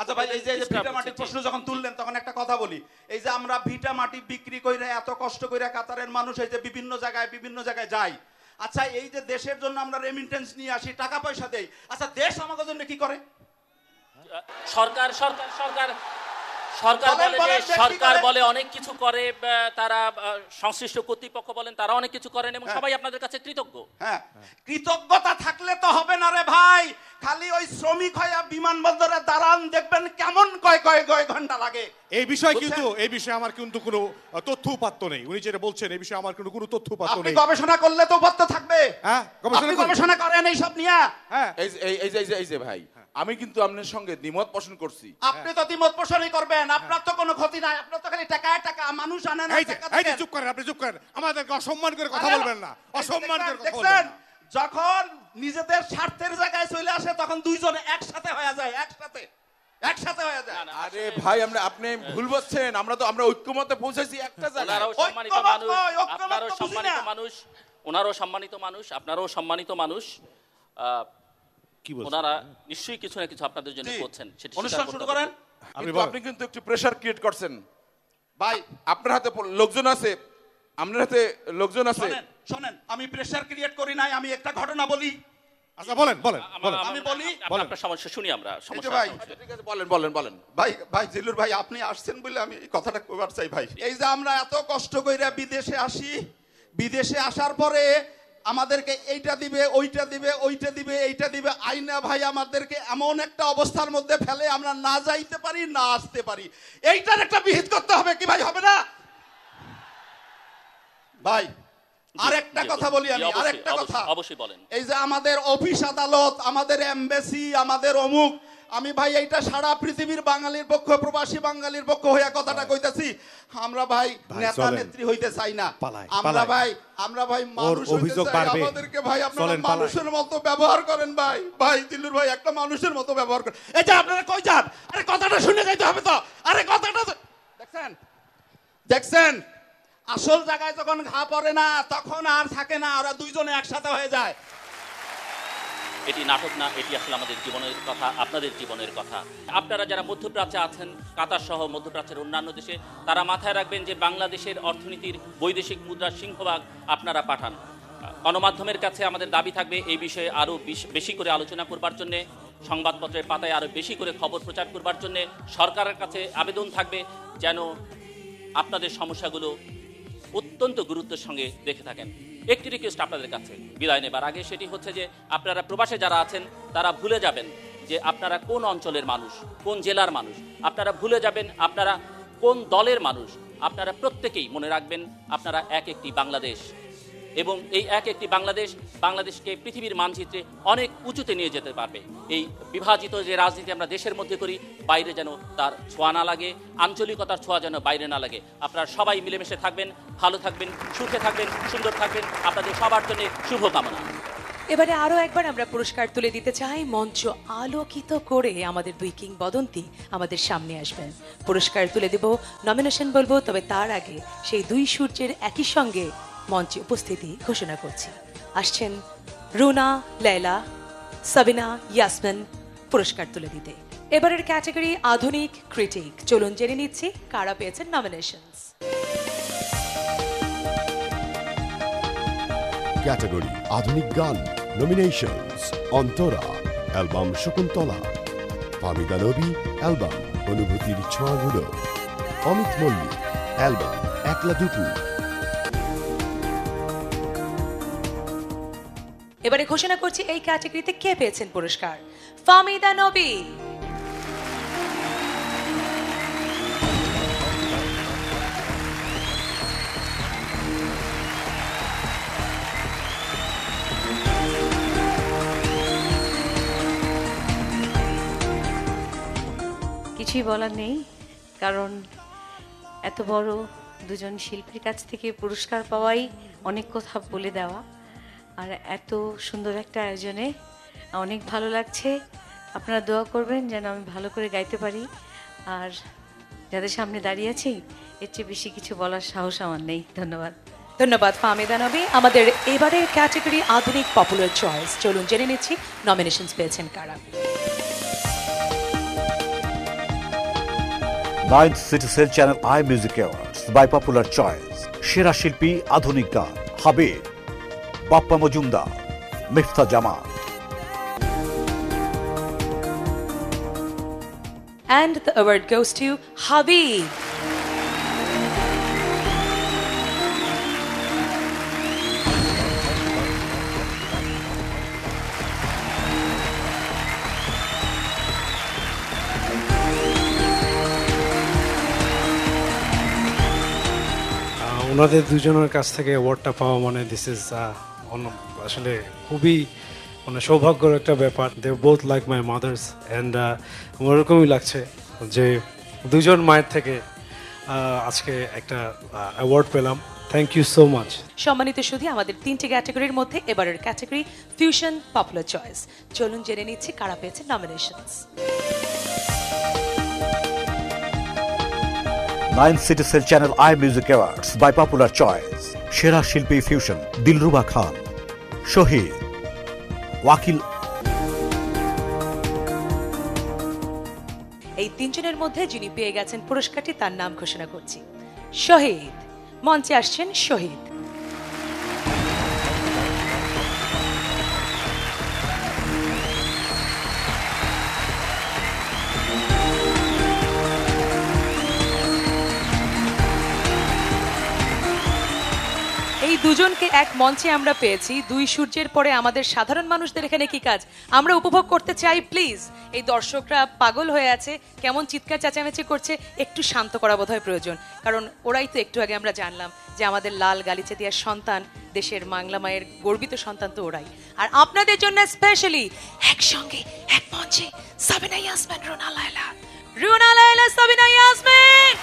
আচ্ছা ভাই, এই যে ভিটা মাটির প্রশ্ন যখন তুললেন তখন একটা কথা বলি, এই যে আমরা ভিটা মাটি বিক্রি কইরা এত কষ্ট কইরা কাতারের মানুষ এই যে বিভিন্ন জায়গায় যায়, আচ্ছা এই যে দেশের জন্য আমরা রেমিটেন্স নিয়ে আসি, টাকা পয়সা দেই, আচ্ছা দেশ আমাদের জন্য কি করে? সরকার সরকার সরকার সরকার বলে অনেক কিছু করে, তারা সংশ্লিষ্ট কর্তৃপক্ষ বলেন তারা অনেক কিছু করেন এবং সবাই আপনাদের কাছে কৃতজ্ঞ। হ্যাঁ, কৃতজ্ঞতা থাকলে তো হবে না রে ভাই, খালি ওই শ্রমিক হয়ে বিমানবন্দরে দাঁড়ান, দেখবেন কেমন কয় ঘন্টা লাগে। এই বিষয়ে আমার কিন্তু কোনো তথ্য উপাত্ত নেই। উনি যেটা বলছেন এই বিষয়ে আমার কোনো তথ্য উপাত্ত নেই। আপনি গবেষণা করলে তো উপাত্ত থাকবে। হ্যাঁ, গবেষণা করেন এই সব নিয়ে। হ্যাঁ, এই যে ভাই, আমি কিন্তু আপনার সঙ্গে দ্বিমত পোষণ করছি। আপনি তো দ্বিমত পোষণই করবেন, আপনার তো কোনো ক্ষতি নাই, আপনার তো খালি টাকা মানুষ আনেন। এই যে চুপ করেন, আপনি চুপ করেন, আমাদেরকে অসম্মান করে কথা বলবেন না, অসম্মান করে কথা বলবেন না। যখন নিজেদের স্বার্থের জায়গায় চলে আসে তখন দুইজনে একসাথে হয়ে যায়, একসাথে হয়ে যায়। আরে ভাই, আপনি ভুল বলছেন, আমরা ঐক্যমতে পৌঁছেছি একটা জায়গায়। ওনারাও সম্মানিত মানুষ, আপনারাও সম্মানিত মানুষ, ওনারাও সম্মানিত মানুষ, আপনারাও সম্মানিত মানুষ। ওনারা নিশ্চয়ই কিছু না কিছু আপনাদের জন্য করছেন, সেটা অনুষ্ঠান শুরু করেন। আপনি কিন্তু একটু প্রেসার ক্রিয়েট করছেন ভাই। আপনার হাতে লোকজন আছে, আপনার হাতে লোকজন আছে। শোনেন, আমি প্রেসার ক্রিয়েট করি নাই, আমি একটা ঘটনা বলি। আচ্ছা বলেন। আমি বলি, আপনার সমস্যা শুনি আমরা। ভাই ঠিক আছে, বলেন। ভাই জিলুর ভাই, আপনি আসছেন বলে আমি এই কথাটা কইবার চাই ভাই। এই যে আমরা এত কষ্ট কইরা বিদেশে আসি, বিদেশে আসার পরে আমাদেরকে এইটা দিবে, ওইটা দিবে, এইটা দিবে, আইনা ভাই আমাদেরকে এমন একটা অবস্থার মধ্যে ফেলে আমরা না যাইতে পারি না আসতে পারি। এইটার একটা বিহিত করতে হবে কি ভাই, হবে না ভাই? আরেকটা কথা বলি আমি, আরেকটা কথা অবশ্যই বলেন। এই যে আমাদের অফিস আদালত, আমাদের এমবেসি, আমাদের অমুক, আমি ভাই এইটা সারা পৃথিবীর বাঙালির পক্ষ, প্রবাসী বাঙালির পক্ষ হইয়া কথাটা কইতাছি। আমরা ভাই নেতা নেত্রী হইতে চাই না, আমরা ভাই মানুষ হইতে চাই। আমাদেরকে ভাই আপনারা মানুষের মতো ব্যবহার করেন ভাই জিল্লুর ভাই, একটা মানুষের মতো ব্যবহার করেন। এই যে আপনারা কই যান, আরে কথাটা শুনে যাইতে হবে তো। আরে কথাটা দেখছেন আসল জায়গায় যখন ঘা পড়ে না তখন আর থাকে না, ওরা দুইজনে একসাথে হয়ে যায়। এটি নাটক না, এটি আসলে আমাদের জীবনের কথা, আপনাদের জীবনের কথা। আপনারা যারা মধ্যপ্রাচ্যে আছেন, কাতার সহ মধ্যপ্রাচ্যের অন্যান্য দেশে, তারা মাথায় রাখবেন যে বাংলাদেশের অর্থনীতির বৈদেশিক মুদ্রার সিংহভাগ আপনারা পাঠান। গণমাধ্যমের কাছে আমাদের দাবি থাকবে এই বিষয়ে আরও বেশি করে আলোচনা করবার জন্যে, সংবাদপত্রের পাতায় আরও বেশি করে খবর প্রচার করবার জন্যে। সরকারের কাছে আবেদন থাকবে যেন আপনাদের সমস্যাগুলো অত্যন্ত গুরুত্বের সঙ্গে দেখে থাকেন। একটি রিকোয়েস্ট আপনাদের কাছে বিদায় নেবার আগে, সেটি হচ্ছে যে আপনারা প্রবাসে যারা আছেন তারা ভুলে যাবেন যে আপনারা কোন অঞ্চলের মানুষ, কোন জেলার মানুষ, আপনারা ভুলে যাবেন আপনারা কোন দলের মানুষ। আপনারা প্রত্যেকেই মনে রাখবেন আপনারা একটি বাংলাদেশ, এবং এই একটি বাংলাদেশকে পৃথিবীর মানচিত্রে অনেক উঁচুতে নিয়ে যেতে পারবে। এই বিভাজিত যে রাজনীতি আমরা দেশের মধ্যে করি, বাইরে যেন তার ছোঁয়া না লাগে, আঞ্চলিকতার ছোঁয়া যেন বাইরে না লাগে। আপনারা সবাই মিলেমিশে থাকবেন, ভালো থাকবেন, সুখে থাকবেন, সুন্দর থাকবেন। আপনাদের সবার জন্য শুভকামনা। এবারে আরো একবার আমরা পুরস্কার তুলে দিতে চাই। মঞ্চ আলোকিত করে আমাদের দুই কিংবদন্তি আমাদের সামনে আসবেন, পুরস্কার তুলে দেব, নমিনেশন বলবো, তবে তার আগে সেই দুই সূর্যের একই সঙ্গে মঞ্চে উপস্থিতি ঘোষণা করছি। আসছেন রুনা, লায়লা, সাবিনা, ইয়াসমিন পুরস্কার তুলে দিতে। এবারের ক্যাটাগরি আধুনিক ক্রিটিক। চলুন জেনে নিচ্ছি কারা পেয়েছেন নমিনেশনস। ক্যাটাগরি আধুনিক গান। Nominations: Antara album Shakuntala, Fahmida Nabi album অনুভূতির ছোঁয়াগুলো, অমিত মল্লিক অ্যালবাম একলা দুপুর। এবারে ঘোষণা করছি এই ক্যাটাগরিতে কে পেয়েছেন পুরস্কার। ফাহমিদা নবী, কিছুই বলার নেই, কারণ এত বড় দুজন শিল্পীর কাছ থেকে পুরস্কার পাওয়াই অনেক কথা বলে দেওয়া। আর এত সুন্দর একটা আয়োজনে অনেক ভালো লাগছে। আপনারা দোয়া করবেন যেন আমি ভালো করে গাইতে পারি। আর যাদের সামনে দাঁড়িয়ে আছি, এর চেয়ে বেশি কিছু বলার সাহস আমার নেই। ধন্যবাদ। ধন্যবাদ ফাহমিদা নবী। আমাদের এবারের ক্যাটাগরি আধুনিক পপুলার চয়েস। চলুন জেনে নিচ্ছি নমিনেশনস পেয়েছেন কারা। 9th Citizen Channel I Music Awards by popular choice. সেরা শিল্পী আধুনিক গান হাবিব, বাপ্পা মজুমদার, মিফতা জামান। And the award goes to Habib. ওনাদের দুজনের কাছ থেকে অ্যাওয়ার্ডটা পাওয়া মানে দিস ইজ আসলে খুবই মানে সৌভাগ্যের একটা ব্যাপার। They both like my mothers and ওরকমই লাগছে যে দুজন মায়ের থেকে আজকে একটা অ্যাওয়ার্ড পেলাম। Thank you so much. সম্মানিত সুধী, আমাদের 3টি ক্যাটাগরির মধ্যে এবারের ক্যাটাগরি ফিউশন পপুলার চয়েস। চলুন জেনে নিচ্ছি কারা পেয়েছে nominations. 9th Citizen Channel I Music Awards by popular choice. সেরা শিল্পী ফিউশন দিলরুবা খান, শহীদ, ওয়াকিল। এই তিনজনের মধ্যে যিনি পেয়ে গেছেন পুরস্কারটি তার নাম ঘোষণা করছি। শহীদ, মঞ্চে আসছেন শহীদ। এই দুজনকে এক মঞ্চে আমরা পেয়েছি। দুই সূর্যের পরে আমাদের সাধারণ মানুষদের এখানে কি কাজ, আমরা উপভোগ করতে চাই। প্লিজ, এই দর্শকরা পাগল হয়ে আছে, কেমন চিৎকার চেঁচামেচি করছে, একটু শান্ত করা বোধহয় প্রয়োজন। কারণ ওরাই তো একটু আগে আমরা জানলাম যে আমাদের লাল গালিচা দেওয়ার সন্তান, দেশের বাংলা মায়ের গর্বিত সন্তান তো ওরাই। আর আপনাদের জন্য স্পেশালি একসঙ্গে এক মঞ্চে সাবিনা ইয়াসমিন, রুনা লায়লা, সাবিনা ইয়াসমিন।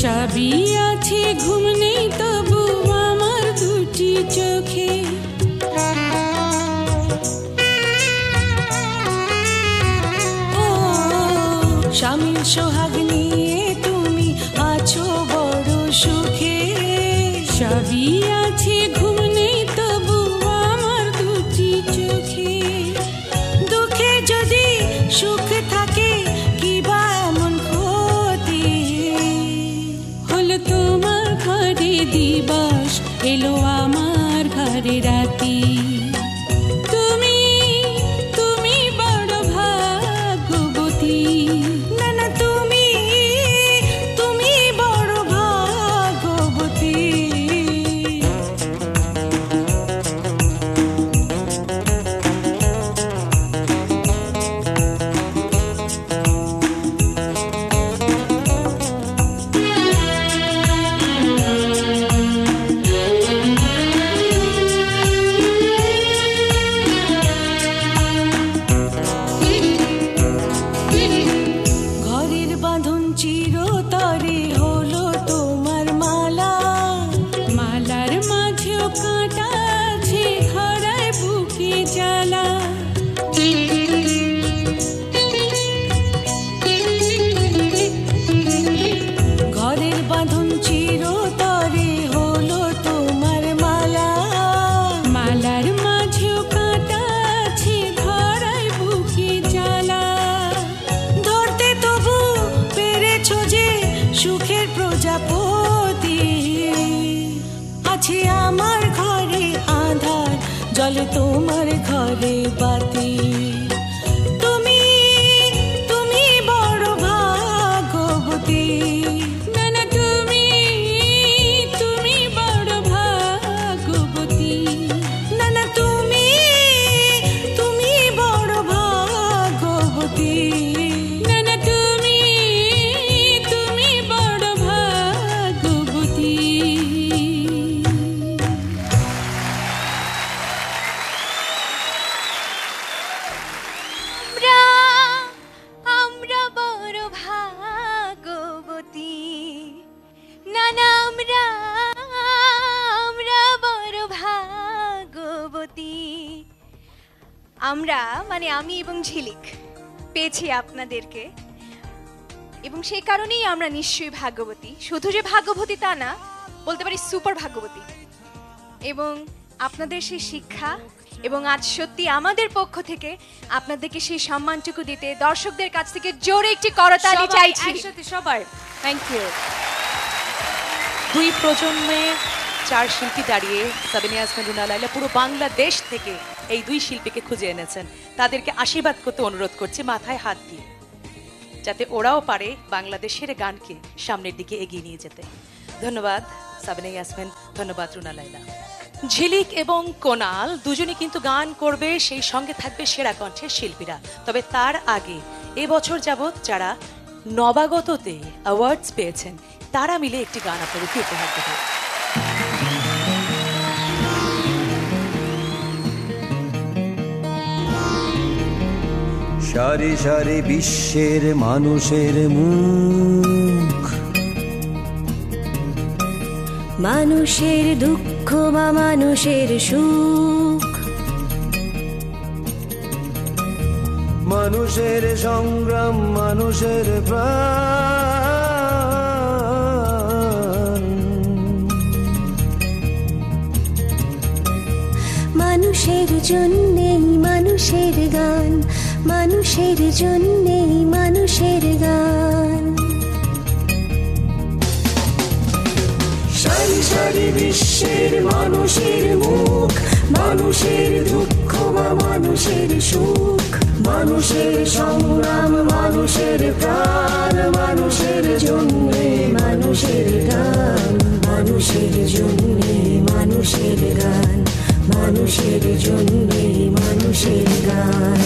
সবই আছে ঘুম নেই তবু আমার দুটি চাবি আছে ঘুম নেই তবু আমার দুটি চোখে, দুঃখে যদি সুখ থাকে কি বা এমন ক্ষতি হলো তোমার ঘরে দিবস এলো আমার ঘরে রাতি। তুমি তুমি বড় ভাগ্যবতী, না না তুমি তুমি বড় ভাগ্যবতী। ঘরের বাঁধন চিরতরে হলো তোমার মালা, মালার মাঝেও কাঁটা আছে খরায় বুকে জ্বালা। ঘরের বাঁধন চিরতরে হলো তোমার মালা, মালার মাঝেও কাঁটা আছে খরায় বুকে জ্বালা। ধরতে তবু পেরেছো যে সুখের প্রজাপতি, আছে আমার ঘরে আধার জলে তোমার ঘরে বাতি। তুমি তুমি বড় ভাগ্যবতী, না না তুমি তুমি বড় ভাগ্যবতী, না না তুমি তুমি বড় ভাগ্যবতী, না না তুমি তুমি বড় ভাগ্যবতী। আমরা বড় ভাগ্যবতী, না না আমরা বড় ভাগ্যবতী। আমরা মানে আমি এবং ঝিলিক পেয়েছি আপনাদেরকে, এবং সেই কারণেই আমরা নিশ্চয়ই ভাগ্যবতী। শুধু যে ভাগ্যবতী তা না, বলতে পারি সুপার ভাগ্যবতী। এবং আপনাদের সেই শিক্ষা এবং আজ সত্যি আমাদের পক্ষ থেকে আপনাদেরকে সেই সম্মানটুকু দিতে দর্শকদের কাছ থেকে জোরে একটি করতালি চাইছি। একসাথে সবাই থ্যাংক ইউ। দুই প্রজন্মের চার শিল্পী দাঁড়িয়ে সাবিনা ইয়াসমিন, রুনা লায়লা পুরো বাংলাদেশ থেকে এই দুই শিল্পীকে খুঁজে এনেছেন। তাদেরকে আশীর্বাদ করতে অনুরোধ করছি মাথায় হাত দিয়ে, যাতে ওরাও পারে বাংলাদেশের গানকে সামনের দিকে এগিয়ে নিয়ে যেতে। ধন্যবাদ সাবিনা ইয়াসমিন, ধন্যবাদ রুনা লায়লা। ঝিলিক এবং কোনাল দুজনে কিন্তু গান করবে, সেই সঙ্গে থাকবে সেরা কণ্ঠের শিল্পীরা। তবে তার আগে এবছর যাবৎ যারা নবাগততে অ্যাওয়ার্ডস পেয়েছেন তারা মিলে একটি গান আপনাদেরকে উপহার দেবে। সারি সারি বিশ্বের মানুষের মুখ, মানুষের দুঃখ বা মানুষের সুখ, মানুষের সংগ্রাম, মানুষের প্রাণ, মানুষের জন্যেই মানুষের গান, মানুষের জন্যেই মানুষের গান। সারি সারি বিশ্বের মানুষের মুখ, মানুষের দুঃখ বা মানুষের সুখ, মানুষের সংগ্রাম, মানুষের প্রাণ, মানুষের জন্যে মানুষের গান, মানুষের জন্যে মানুষের গান, মানুষের জন্যে মানুষের গান।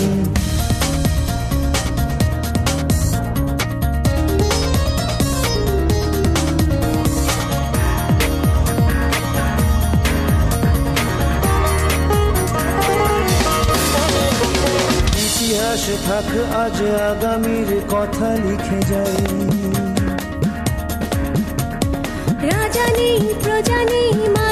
ইতিহাসে থাক আজ আগামীর কথা লিখে যাই, রাজা নেই প্রজা নেই।